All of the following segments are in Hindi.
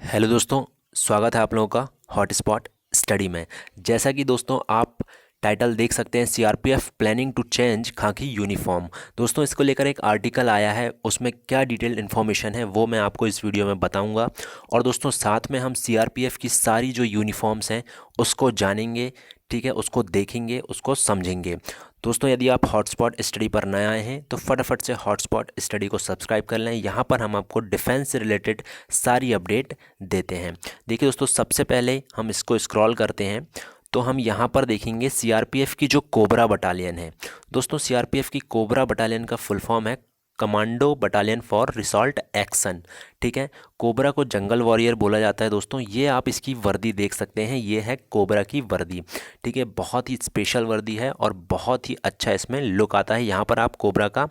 हेलो दोस्तों, स्वागत है आप लोगों का हॉटस्पॉट स्टडी में। जैसा कि दोस्तों आप टाइटल देख सकते हैं, CRPF planning to change khaki uniform. दोस्तों इसको लेकर एक आर्टिकल आया है, उसमें क्या डिटेल इन्फॉर्मेशन है वो मैं आपको इस वीडियो में बताऊंगा। और दोस्तों साथ में हम सीआरपीएफ की सारी जो यूनिफॉर्म्स हैं उसको जानेंगे, ठीक है, उसको देखेंगे, उसको समझेंगे। दोस्तों यदि आप हॉटस्पॉट स्टडी पर नए आए हैं तो फटाफट से हॉटस्पॉट स्टडी को सब्सक्राइब कर लें। यहाँ पर हम आपको डिफेंस से रिलेटेड सारी अपडेट देते हैं। देखिए दोस्तों, सबसे पहले हम इसको स्क्रॉल करते हैं तो हम यहाँ पर देखेंगे सीआरपीएफ की जो कोबरा बटालियन है। दोस्तों सीआरपीएफ की कोबरा बटालियन का फुल फॉर्म है commando battalion for resort action, ठीक है। कोबरा को जंगल वॉरियर बोला जाता है। दोस्तों ये आप इसकी वर्दी देख सकते हैं, ये है कोबरा की वर्दी, ठीक है। बहुत ही स्पेशल वर्दी है और बहुत ही अच्छा इसमें लुक आता है। यहाँ पर आप कोबरा का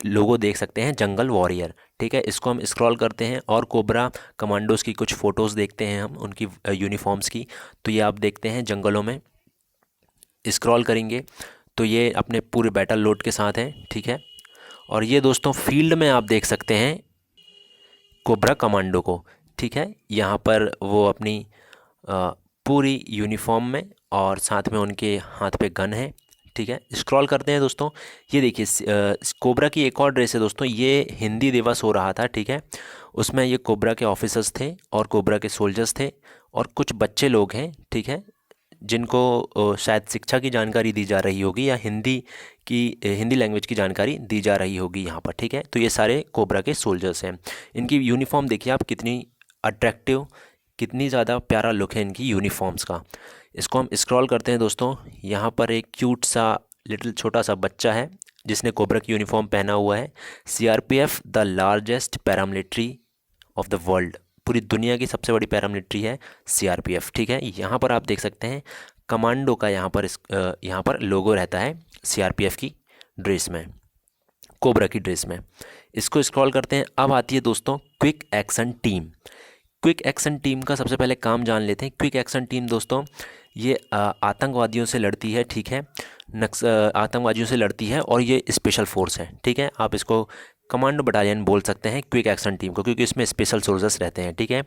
लोगो देख सकते हैं, जंगल वॉरियर, ठीक है। इसको हम स्क्रॉल करते हैं और कोबरा कमांडोज़ की कुछ फ़ोटोज़ देखते हैं हम उनकी यूनिफॉर्म्स की। तो ये आप देखते हैं जंगलों में, स्क्रॉल करेंगे तो ये अपने पूरे बैटल लोड के साथ हैं, ठीक है। और ये दोस्तों फील्ड में आप देख सकते हैं कोबरा कमांडो को, ठीक है। यहाँ पर वो अपनी पूरी यूनिफॉर्म में और साथ में उनके हाथ पे गन है, ठीक है। स्क्रॉल करते हैं दोस्तों, ये देखिए कोबरा की एक और ड्रेस है दोस्तों। ये हिंदी दिवस हो रहा था, ठीक है। उसमें ये कोबरा के ऑफिसर्स थे और कोबरा के सोल्जर्स थे और कुछ बच्चे लोग हैं, ठीक है, जिनको शायद शिक्षा की जानकारी दी जा रही होगी या हिंदी लैंग्वेज की जानकारी दी जा रही होगी यहाँ पर, ठीक है। तो ये सारे कोबरा के सोल्जर्स हैं। इनकी यूनिफॉर्म देखिए आप, कितनी अट्रैक्टिव, कितनी ज़्यादा प्यारा लुक है इनकी यूनिफॉर्म्स का। इसको हम स्क्रॉल करते हैं दोस्तों, यहाँ पर एक क्यूट सा लिटिल छोटा सा बच्चा है जिसने कोबरा की यूनिफॉर्म पहना हुआ है। CRPF the largest paramilitary of the world, पूरी दुनिया की सबसे बड़ी पैरामिलिट्री है सीआरपीएफ, ठीक है। यहाँ पर आप देख सकते हैं कमांडो का यहाँ पर लोगो रहता है सीआरपीएफ की ड्रेस में, कोबरा की ड्रेस में। इसको स्क्रॉल करते हैं। अब आती है दोस्तों quick action team. Quick action team का सबसे पहले काम जान लेते हैं। क्विक एक्शन टीम दोस्तों ये आतंकवादियों से लड़ती है, ठीक है। आतंकवादियों से लड़ती है और ये स्पेशल फोर्स है, ठीक है। आप इसको कमांडो बटालियन बोल सकते हैं क्विक एक्शन टीम को, क्योंकि इसमें स्पेशल सोल्जर्स रहते हैं, ठीक है।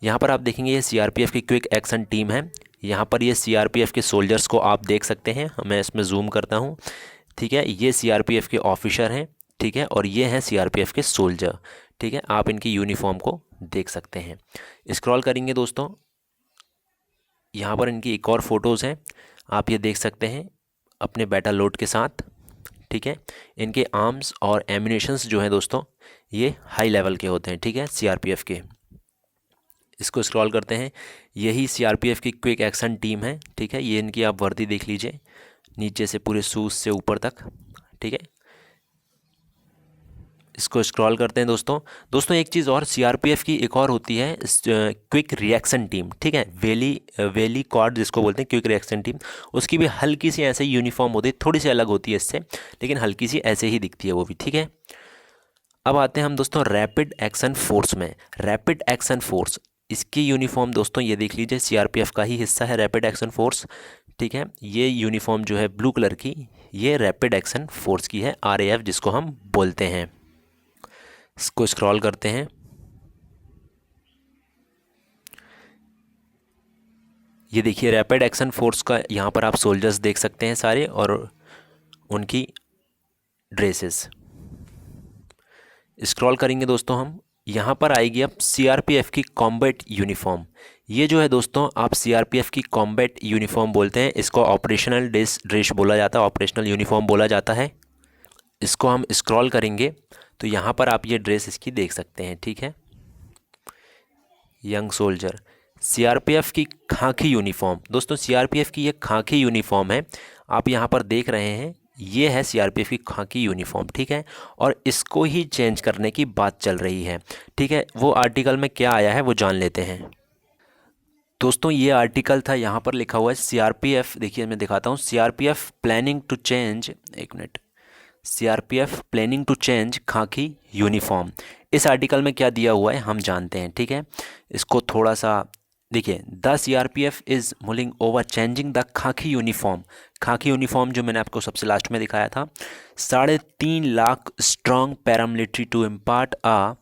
यहाँ पर आप देखेंगे ये सीआरपीएफ की क्विक एक्शन टीम है। यहाँ पर ये सीआरपीएफ के सोल्जर्स को आप देख सकते हैं, मैं इसमें जूम करता हूँ, ठीक है। ये सीआरपीएफ के ऑफिसर हैं, ठीक है, और ये हैं सीआरपीएफ के सोल्जर, ठीक है। आप इनकी यूनिफॉर्म को देख सकते हैं। स्क्रॉल करेंगे दोस्तों, यहाँ पर इनकी एक और फ़ोटोज़ हैं, आप ये देख सकते हैं अपने बैटल लोड के साथ, ठीक है। इनके आर्म्स और एम्यूनेशंस जो हैं दोस्तों ये हाई लेवल के होते हैं, ठीक है, सीआरपीएफ के। इसको स्क्रॉल करते हैं, यही सीआरपीएफ की क्विक एक्शन टीम है, ठीक है। ये इनकी आप वर्दी देख लीजिए, नीचे से पूरे शूज़ से ऊपर तक, ठीक है। इसको स्क्रॉल करते हैं दोस्तों एक चीज़ और, सीआरपीएफ की एक और होती है क्विक रिएक्शन टीम, ठीक है। वैली कॉर्ड जिसको बोलते हैं, क्विक रिएक्शन टीम, उसकी भी हल्की सी ऐसे यूनिफॉर्म होती है, थोड़ी सी अलग होती है इससे, लेकिन हल्की सी ऐसे ही दिखती है वो भी, ठीक है। अब आते हैं हम दोस्तों रैपिड एक्शन फोर्स में। रैपिड एक्शन फोर्स, इसकी यूनिफॉर्म दोस्तों ये देख लीजिए, सीआरपीएफ का ही हिस्सा है रैपिड एक्शन फोर्स, ठीक है। ये यूनिफॉर्म जो है ब्लू कलर की, ये रैपिड एक्शन फोर्स की है, आरएएफ जिसको हम बोलते हैं। इसको स्क्रॉल करते हैं, ये देखिए रैपिड एक्शन फोर्स का, यहाँ पर आप सोल्जर्स देख सकते हैं सारे और उनकी ड्रेसेस। स्क्रॉल करेंगे दोस्तों हम, यहाँ पर आएगी अब सीआरपीएफ की कॉम्बैट यूनिफॉर्म। ये जो है दोस्तों आप सीआरपीएफ की कॉम्बैट यूनिफॉर्म बोलते हैं, इसको ऑपरेशनल ड्रेस बोला जाता है, ऑपरेशनल यूनिफॉर्म बोला जाता है। इसको हम स्क्रॉल करेंगे तो यहाँ पर आप ये ड्रेस इसकी देख सकते हैं, ठीक है। यंग सोल्जर, सीआरपीएफ की खाकी यूनिफॉर्म, दोस्तों सीआरपीएफ की ये खाकी यूनिफॉर्म है, आप यहाँ पर देख रहे हैं, ये है सीआरपीएफ की खाकी यूनिफॉर्म, ठीक है। और इसको ही चेंज करने की बात चल रही है, ठीक है। वो आर्टिकल में क्या आया है वो जान लेते हैं दोस्तों। ये आर्टिकल था, यहाँ पर लिखा हुआ है सीआरपीएफ, देखिए मैं दिखाता हूँ, सीआरपीएफ प्लानिंग टू चेंज, एक minute, CRPF planning to change khaki uniform. इस आर्टिकल में क्या दिया हुआ है हम जानते हैं, ठीक है। इसको थोड़ा सा देखिए, the CRPF is mulling over changing the khaki uniform. Khaki uniform जो मैंने आपको सबसे लास्ट में दिखाया था, 3.5 lakh strong paramilitary to impart a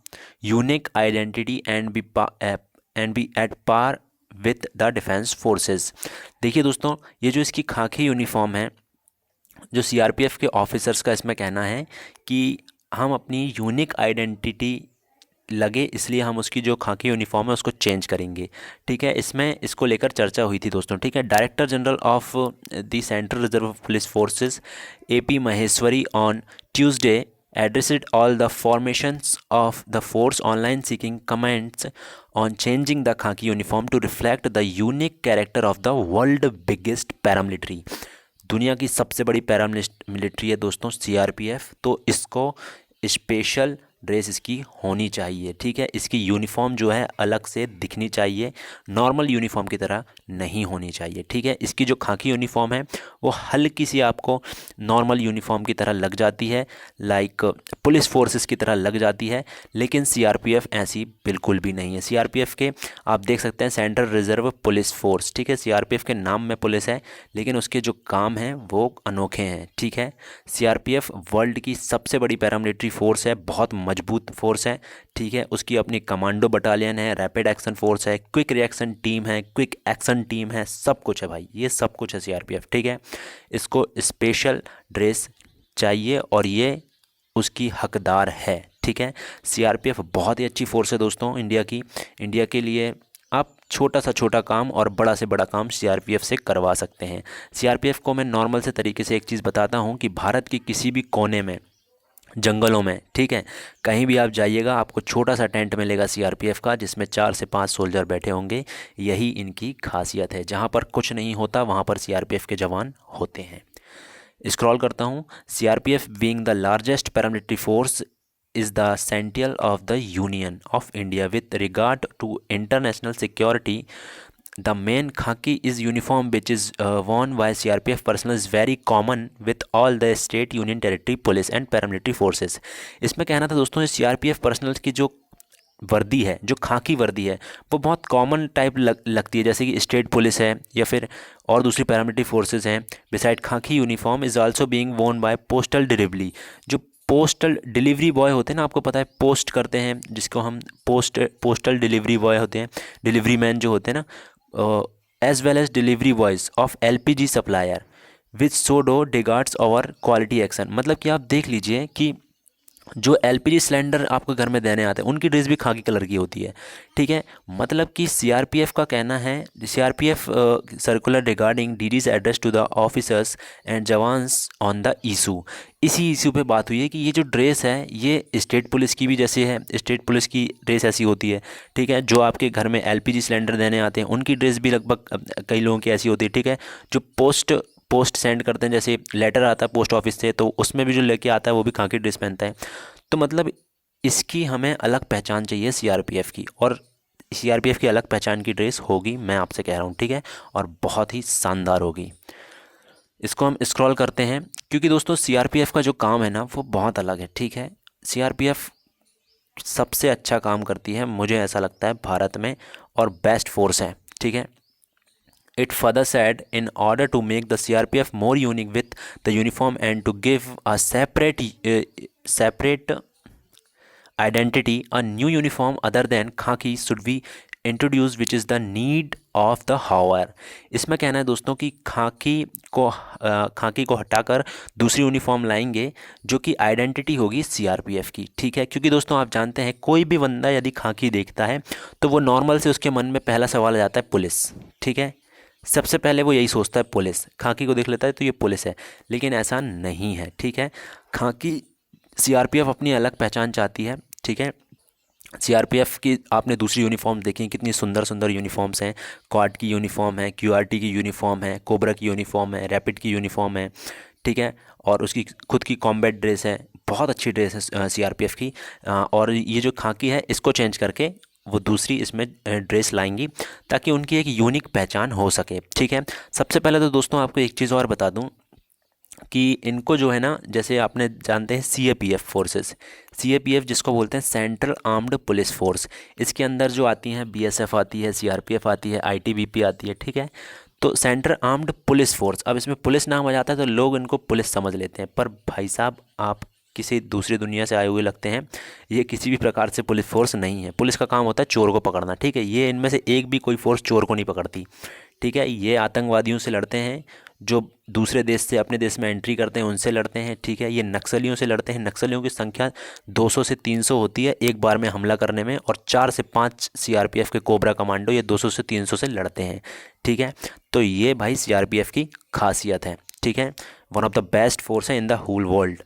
unique identity and be and be at par with the defence forces. देखिए दोस्तों, ये जो इसकी खाकी यूनिफॉर्म है, जो सीआरपीएफ के ऑफिसर्स का इसमें कहना है कि हम अपनी यूनिक आइडेंटिटी लगे इसलिए हम उसकी जो खाकी यूनिफॉर्म है उसको चेंज करेंगे। ठीक है, इसमें इसको लेकर चर्चा हुई थी दोस्तों। ठीक है, director general of the central reserve police forces AP Maheshwari on Tuesday addressed all the formations of the force online seeking comments on changing the khaki uniform to reflect the unique character of the world biggest paramilitary। दुनिया की सबसे बड़ी पैरामिलिट्री है दोस्तों सीआरपीएफ, तो इसको स्पेशल ड्रेस इसकी होनी चाहिए। ठीक है, इसकी यूनिफॉर्म जो है अलग से दिखनी चाहिए, नॉर्मल यूनिफॉर्म की तरह नहीं होनी चाहिए। ठीक है, इसकी जो खाकी यूनिफॉर्म है वो हल्की सी आपको नॉर्मल यूनिफॉर्म की तरह लग जाती है, लाइक पुलिस फोर्सेस की तरह लग जाती है, लेकिन सीआरपीएफ ऐसी बिल्कुल भी नहीं है। सीआरपीएफ के आप देख सकते हैं सेंट्रल रिजर्व पुलिस फोर्स। ठीक है, सीआरपीएफ के नाम में पुलिस है लेकिन उसके जो काम हैं वो अनोखे हैं। ठीक है, सीआरपीएफ वर्ल्ड की सबसे बड़ी पैरामिलिट्री फोर्स है, बहुत मजबूत फोर्स है। ठीक है, उसकी अपनी कमांडो बटालियन है, रैपिड एक्शन फोर्स है, क्विक रिएक्शन टीम है, क्विक एक्शन टीम है, सब कुछ है भाई, ये सब कुछ है सीआरपीएफ। ठीक है, इसको स्पेशल ड्रेस चाहिए और ये उसकी हकदार है। ठीक है, सीआरपीएफ बहुत ही अच्छी फोर्स है दोस्तों इंडिया की। इंडिया के लिए आप छोटा से छोटा काम और बड़ा से बड़ा काम सीआरपीएफ से करवा सकते हैं। सीआरपीएफ को मैं नॉर्मल से तरीके से एक चीज़ बताता हूँ कि भारत की किसी भी कोने में, जंगलों में, ठीक है, कहीं भी आप जाइएगा आपको छोटा सा टेंट मिलेगा सीआरपीएफ का, जिसमें 4 से 5 सोल्जर बैठे होंगे। यही इनकी खासियत है, जहाँ पर कुछ नहीं होता वहाँ पर सीआरपीएफ के जवान होते हैं। स्क्रॉल करता हूँ। CRPF being the largest paramilitary force is the sentinel of the Union of India with regard to international security. The main khaki is uniform which is worn by CRPF personnel is very common with all the state, union territory, police and paramilitary forces। इसमें कहना था दोस्तों, CRPF पर्सनल की जो वर्दी है, जो खाकी वर्दी है, वो बहुत कॉमन टाइप लगती है, जैसे कि स्टेट पुलिस है या फिर और दूसरी पैरामिलिट्री फोर्सेस हैं। बिसाइड खाकी यूनिफॉर्म इज़ आल्सो बीइंग वोन बाय पोस्टल डिलीवरी। जो पोस्टल डिलीवरी बॉय होते हैं ना, आपको पता है पोस्ट करते हैं, जिसको हम पोस्टल डिलीवरी बॉय होते हैं, डिलीवरी मैन जो होते हैं ना, as well as delivery boys of LPG supplier with सोडो डिगार्ड्स ओवर क्वालिटी एक्शन। मतलब कि आप देख लीजिए कि जो LPG सिलेंडर आपको घर में देने आते हैं उनकी ड्रेस भी खाकी कलर की होती है। ठीक है, मतलब कि सीआरपीएफ का कहना है, CRPF circular regarding DD's address to the officers and jawans on the issue. इसी इशू पे बात हुई है कि ये जो ड्रेस है ये स्टेट पुलिस की भी जैसे है, स्टेट पुलिस की ड्रेस ऐसी होती है। ठीक है, जो आपके घर में LPG सिलेंडर देने आते हैं उनकी ड्रेस भी लगभग कई लोगों की ऐसी होती है। ठीक है, जो पोस्ट सेंड करते हैं, जैसे लेटर आता है पोस्ट ऑफिस से, तो उसमें भी जो लेके आता है वो भी खाकी ड्रेस पहनता है। तो मतलब इसकी हमें अलग पहचान चाहिए सीआरपीएफ की, और सीआरपीएफ की अलग पहचान की ड्रेस होगी, मैं आपसे कह रहा हूँ। ठीक है, और बहुत ही शानदार होगी। इसको हम स्क्रॉल करते हैं, क्योंकि दोस्तों सीआरपीएफ का जो काम है ना वो बहुत अलग है। ठीक है, सीआरपीएफ सबसे अच्छा काम करती है, मुझे ऐसा लगता है भारत में, और बेस्ट फोर्स है। ठीक है, It further said, in order to make the CRPF more unique with the uniform and to give a separate identity, a new uniform other than khaki should be introduced, which is the need of the hour। इसमें कहना है दोस्तों कि खाकी को हटाकर दूसरी यूनिफॉर्म लाएंगे जो कि आइडेंटिटी होगी सीआरपीएफ की। ठीक है, क्योंकि दोस्तों आप जानते हैं कोई भी बंदा यदि खाकी देखता है तो वो नॉर्मल से उसके मन में पहला सवाल आ जाता है पुलिस। ठीक है, सबसे पहले वो यही सोचता है पुलिस, खाकी को देख लेता है तो ये पुलिस है, लेकिन ऐसा नहीं है। ठीक है, खाकी सीआरपीएफ अपनी अलग पहचान चाहती है। ठीक है, सीआरपीएफ की आपने दूसरी यूनिफॉर्म देखी, कितनी सुंदर सुंदर यूनिफॉर्म्स हैं। क्वाड की यूनिफॉर्म है, QRT की यूनिफॉर्म है, कोबरा की यूनिफॉर्म है, रैपिड की यूनिफॉर्म है। ठीक है, और उसकी खुद की कॉम्बैट ड्रेस है, बहुत अच्छी ड्रेस है सीआरपीएफ की। और ये जो खाकी है इसको चेंज करके वो दूसरी इसमें ड्रेस लाएंगी ताकि उनकी एक यूनिक पहचान हो सके। ठीक है, सबसे पहले तो दोस्तों आपको एक चीज़ और बता दूं कि इनको जो है ना, जैसे आपने जानते हैं CAPF फोर्सेस, CAPF जिसको बोलते हैं सेंट्रल आर्म्ड पुलिस फोर्स, इसके अंदर जो आती हैं BSF आती है, CRPF आती है, ITBP आती है। ठीक है, तो सेंट्रल आर्म्ड पुलिस फोर्स, अब इसमें पुलिस नाम आ जाता है तो लोग इनको पुलिस समझ लेते हैं, पर भाई साहब आप किसी दूसरी दुनिया से आए हुए लगते हैं। ये किसी भी प्रकार से पुलिस फोर्स नहीं है। पुलिस का काम होता है चोर को पकड़ना, ठीक है। ये इनमें से एक भी कोई फोर्स चोर को नहीं पकड़ती, ठीक है। ये आतंकवादियों से लड़ते हैं, जो दूसरे देश से अपने देश में एंट्री करते हैं उनसे लड़ते हैं, ठीक है। ये नक्सलियों से लड़ते हैं। नक्सलियों की संख्या 200 से 300 होती है एक बार में हमला करने में, और 4 से 5 सीआरपीएफ के कोबरा कमांडो ये 200 से 300 से लड़ते हैं, ठीक है। तो ये भाई सीआरपीएफ की खासियत है, ठीक है। One of the best force है इन द होल वर्ल्ड।